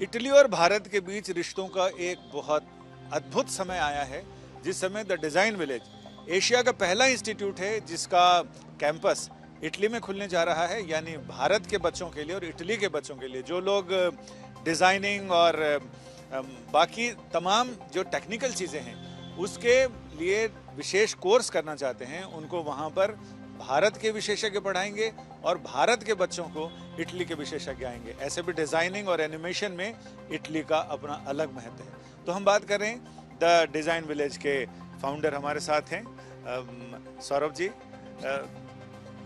Italy और भारत के बीच रिश्तों का एक बहुत अद्भुत समय आया है, जिस समय द डिज़ाइन विलेज एशिया का पहला इंस्टीट्यूट है जिसका कैंपस इटली में खुलने जा रहा है। यानी भारत के बच्चों के लिए और इटली के बच्चों के लिए जो लोग डिज़ाइनिंग और बाकी तमाम जो टेक्निकल चीज़ें हैं उसके लिए विशेष कोर्स करना चाहते हैं, उनको वहाँ पर भारत के विशेषज्ञ पढ़ाएंगे और भारत के बच्चों को इटली के विशेषज्ञ आएंगे। ऐसे भी डिज़ाइनिंग और एनिमेशन में इटली का अपना अलग महत्व है। तो हम बात कर रहे हैं द डिज़ाइन विलेज के फाउंडर हमारे साथ हैं सौरभ जी।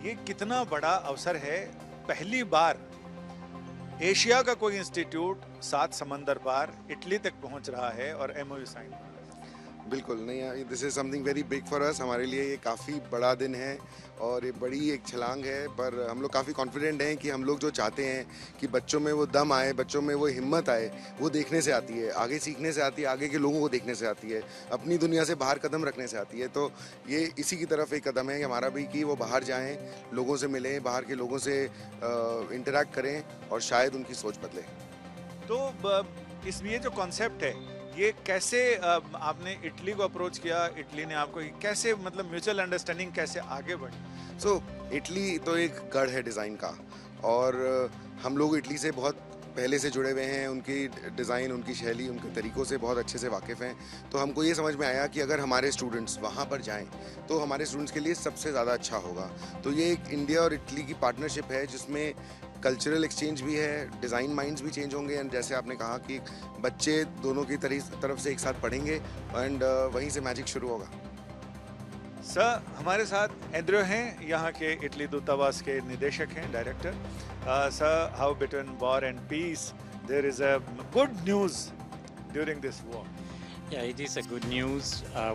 ये कितना बड़ा अवसर है, पहली बार एशिया का कोई इंस्टीट्यूट 7 समंदर पार इटली तक पहुंच रहा है और एमओयू साइन। बिल्कुल नहीं, this is something very big for us. हमारे लिए ये काफ़ी बड़ा दिन है और ये बड़ी एक छलांग है, पर हम लोग काफ़ी कॉन्फिडेंट हैं कि हम लोग जो चाहते हैं कि बच्चों में वो दम आए, बच्चों में वो हिम्मत आए, वो देखने से आती है, आगे सीखने से आती है, आगे के लोगों को देखने से आती है, अपनी दुनिया से बाहर कदम रखने से आती है। तो ये इसी की तरफ एक कदम है हमारा भी कि वो बाहर जाएँ, लोगों से मिलें, बाहर के लोगों से इंटरेक्ट करें और शायद उनकी सोच बदले। तो इसमें ये जो कॉन्सेप्ट है, ये कैसे आपने इटली को अप्रोच किया, इटली ने आपको कैसे, मतलब म्यूचुअल अंडरस्टैंडिंग कैसे आगे बढ़ी? सो इटली तो एक गढ़ है डिज़ाइन का, और हम लोग इटली से बहुत पहले से जुड़े हुए हैं, उनकी डिज़ाइन, उनकी शैली, उनके तरीक़ों से बहुत अच्छे से वाकिफ़ हैं। तो हमको ये समझ में आया कि अगर हमारे स्टूडेंट्स वहाँ पर जाएं तो हमारे स्टूडेंट्स के लिए सबसे ज़्यादा अच्छा होगा। तो ये एक इंडिया और इटली की पार्टनरशिप है जिसमें कल्चरल एक्सचेंज भी है, डिज़ाइन माइंड्स भी चेंज होंगे, एंड जैसे आपने कहा कि बच्चे दोनों की तरफ से एक साथ पढ़ेंगे एंड वहीं से मैजिक शुरू होगा। सर, हमारे साथ एंड्रयू हैं, यहाँ के इटली दूतावास के निदेशक हैं, director. Sir, how between war and peace there is a good news during this war? Yeah, it is a good news.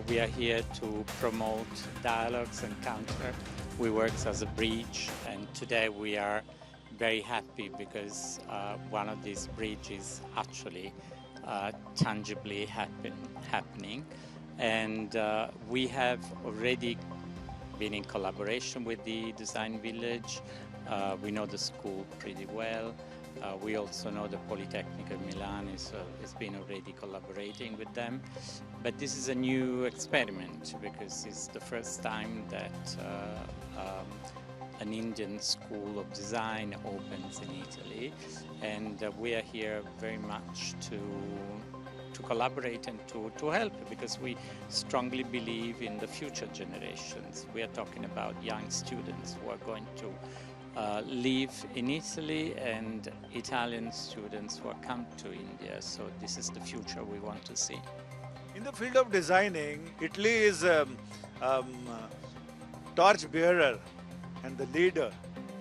We are here to promote dialogues and counter. We work as a bridge, and today we are very happy because one of these bridges actually tangibly happening. And we have already been in collaboration with the Design Village. We know the school pretty well. We also know the Polytechnic of Milan has been already collaborating with them. But this is a new experiment because it's the first time that an Indian school of design opens in Italy. And we are here very much to collaborate and to help, because we strongly believe in the future generations. We are talking about young students who are going to live in Italy, and Italian students who are come to India. So this is the future we want to see. In the field of designing, Italy is torch bearer and the leader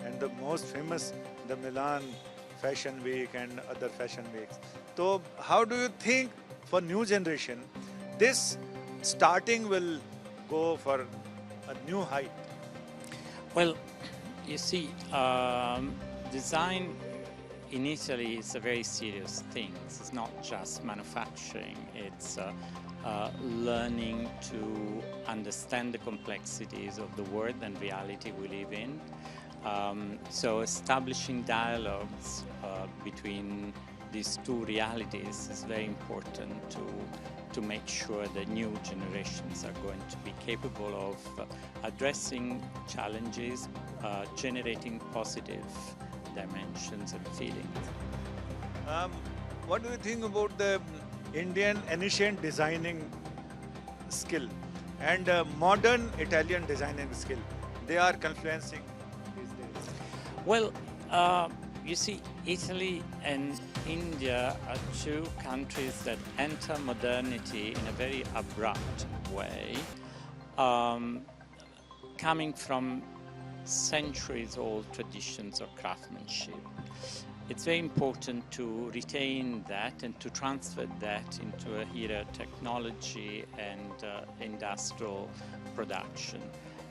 and the most famous, the Milan Fashion Week and other fashion weeks. So how do you think for new generation this starting will go for a new height? Well, you see, design in Italy is a very serious thing. It's not just manufacturing. It's learning to understand the complexities of the world and reality we live in. So establishing dialogues between these two realities is very important to make sure that new generations are going to be capable of addressing challenges, generating positive dimensions and feelings. What do you think about the Indian ancient designing skill and modern Italian designing skill? They are confluencing these days. Well, you see, Italy and India are two countries that enter modernity in a very abrupt way, coming from centuries-old traditions of craftsmanship. It's very important to retain that and to transfer that into a era of technology and industrial production.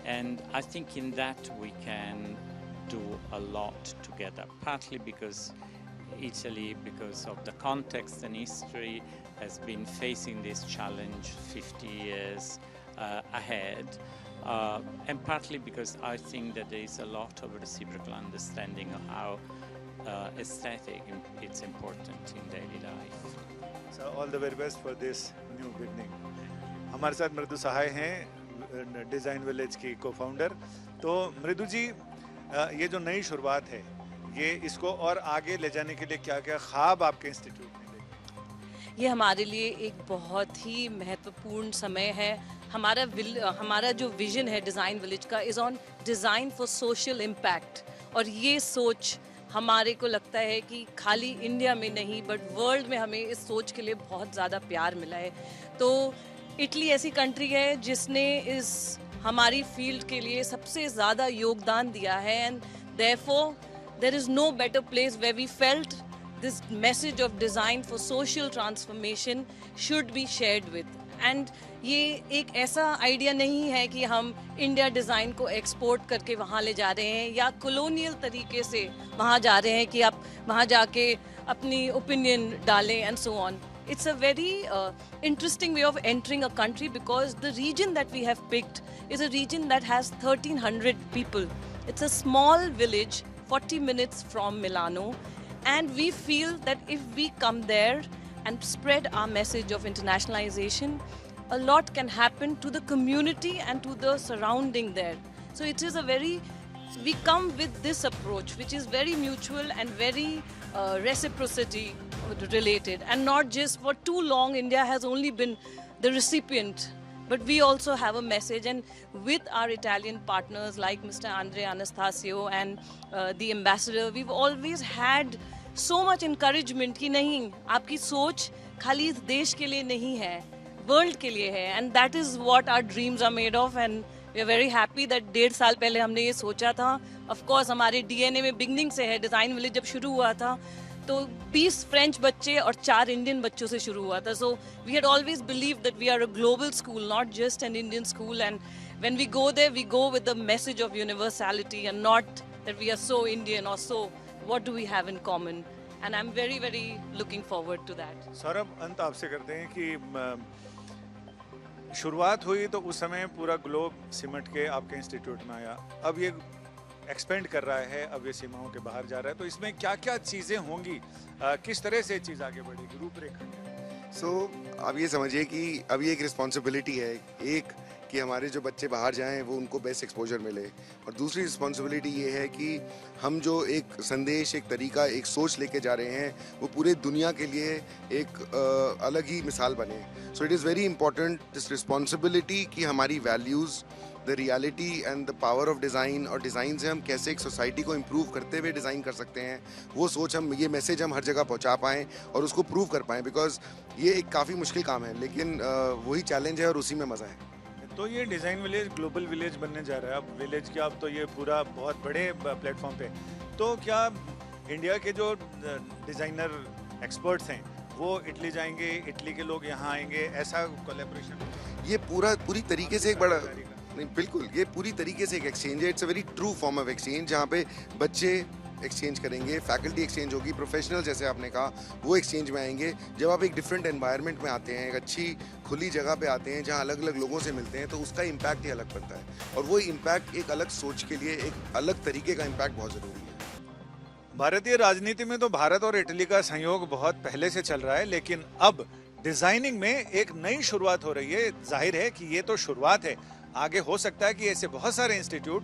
And I think in that we can do a lot together, partly because Italy, because of the context and history, has been facing this challenge 50 years ahead, and partly because I think that there is a lot of reciprocal understanding of how aesthetic, it's important in daily life. So all the very best for this new beginning. हमारे साथ मृदु सहाय हैं design village की को founder. तो मृदु जी, ये जो नई शुरुआत है, ये इसको और आगे ले जाने के लिए क्या क्या ख्वाब आपके इंस्टीट्यूट ने देखे? ये हमारे लिए एक बहुत ही महत्वपूर्ण समय है। हमारा जो विजन है डिज़ाइन विलेज का is on design for social impact, और ये सोच हमारे को लगता है कि खाली इंडिया में नहीं बट वर्ल्ड में हमें इस सोच के लिए बहुत ज़्यादा प्यार मिला है। तो इटली ऐसी कंट्री है जिसने इस हमारी फील्ड के लिए सबसे ज़्यादा योगदान दिया है, and therefore there is no better place where we felt this message of design for social transformation should be shared with. And ये एक ऐसा आइडिया नहीं है कि हम इंडिया डिज़ाइन को एक्सपोर्ट करके वहाँ ले जा रहे हैं या कॉलोनियल तरीके से वहाँ जा रहे हैं कि आप वहाँ जाके अपनी ओपिनियन डालें and so on. It's a very interesting way of entering a country because the region that we have picked is a region that has 1,300 people. It's a small village 40 minutes from Milano, and we feel that if we come there and spread our message of internationalization, a lot can happen to the community and to the surrounding there. So it is we come with this approach which is very mutual and very reciprocity related, and not just for too long India has only been the recipient, but we also have a message. And with our Italian partners like Mr. Andre Anastasio and the ambassador, we've always had so much encouragement कि नहीं, आपकी सोच खाली इस देश के लिए नहीं है, वर्ल्ड के लिए है, and that is what our dreams are made of, and we are very happy that 1.5 साल पहले हमने ये सोचा था। Of course हमारे DNA में बिगनिंग से है, डिज़ाइन विलेज जब शुरू हुआ था तो 20 फ्रेंच बच्चे और 4 इंडियन बच्चों से शुरू हुआ था। So we had always believe that we are a global school, not just an Indian school, and when we go there we go with the message of universality and not that we are so Indian और so what do we have in common, and I am very very looking forward to that. Saurabh, अंत आपसे करते हैं कि शुरुआत हुई तो उस समय पूरा ग्लोब सिमट के आपके इंस्टीट्यूट में आया, अब ये एक्सपेंड कर रहा है, अब ये सीमाओं के बाहर जा रहा है, तो इसमें क्या क्या चीज़ें होंगी, किस तरह से चीज़ आगे बढ़ेगी, रूपरेखा? सो अब ये समझिए कि अभी एक रिस्पॉन्सिबिलिटी है, एक कि हमारे जो बच्चे बाहर जाएं वो उनको बेस्ट एक्सपोजर मिले, और दूसरी रिस्पॉन्सिबिलिटी ये है कि हम जो एक संदेश, एक तरीका, एक सोच लेके जा रहे हैं वो पूरे दुनिया के लिए एक अलग ही मिसाल बने। So it is very important this responsibility कि हमारी values, the reality and the power of design, और डिज़ाइन से हम कैसे एक सोसाइटी को इम्प्रूव करते हुए डिज़ाइन कर सकते हैं, वो सोच हम, ये मैसेज हम हर जगह पहुंचा पाएँ और उसको प्रूव कर पाएँ, बिकॉज ये एक काफ़ी मुश्किल काम है, लेकिन वही चैलेंज है और उसी में मज़ा है। तो ये डिज़ाइन विलेज ग्लोबल विलेज बनने जा रहा है, अब विलेज के अब तो ये पूरा बहुत बड़े प्लेटफॉर्म पे, तो क्या इंडिया के जो डिज़ाइनर एक्सपर्ट्स हैं वो इटली जाएंगे, इटली के लोग यहाँ आएंगे, ऐसा कोलैबोरेशन? ये पूरी तरीके से एक बड़ा, नहीं बिल्कुल, ये पूरी तरीके से एक एक्सचेंज है। It's a very true form of exchange, जहाँ पे बच्चे एक्सचेंज करेंगे, फैकल्टी एक्सचेंज होगी, प्रोफेशनल जैसे आपने कहा वो एक्सचेंज में आएंगे। जब आप एक डिफरेंट एनवायरनमेंट में आते हैं, एक अच्छी खुली जगह पे आते हैं जहाँ अलग अलग लोगों से मिलते हैं, तो उसका इम्पैक्ट ही अलग पड़ता है, और वो इम्पैक्ट एक अलग सोच के लिए, एक अलग तरीके का इम्पैक्ट बहुत ज़रूरी है। भारतीय राजनीति में तो भारत और इटली का सहयोग बहुत पहले से चल रहा है, लेकिन अब डिजाइनिंग में एक नई शुरुआत हो रही है। जाहिर है कि ये तो शुरुआत है, आगे हो सकता है कि ऐसे बहुत सारे इंस्टीट्यूट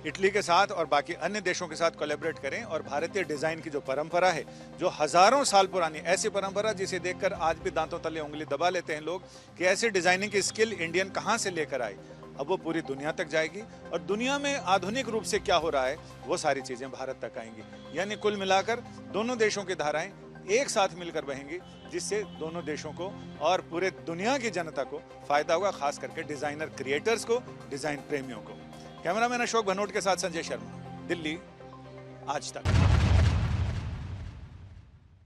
इटली के साथ और बाकी अन्य देशों के साथ कोलैबोरेट करें और भारतीय डिजाइन की जो परंपरा है, जो हजारों साल पुरानी, ऐसी परंपरा जिसे देखकर आज भी दांतों तले उंगली दबा लेते हैं लोग कि ऐसी डिजाइनिंग की स्किल इंडियन कहां से लेकर आए, अब वो पूरी दुनिया तक जाएगी और दुनिया में आधुनिक रूप से क्या हो रहा है वो सारी चीजें भारत तक आएंगी। यानी कुल मिलाकर दोनों देशों की धाराएं एक साथ मिलकर बहेंगी, जिससे दोनों देशों को और पूरे दुनिया की जनता को फायदा होगा, खास करके डिजाइनर क्रिएटर्स को, डिजाइन प्रेमियों को। कैमरामैन अशोक भनोट के साथ संजय शर्मा, दिल्ली, आज तक।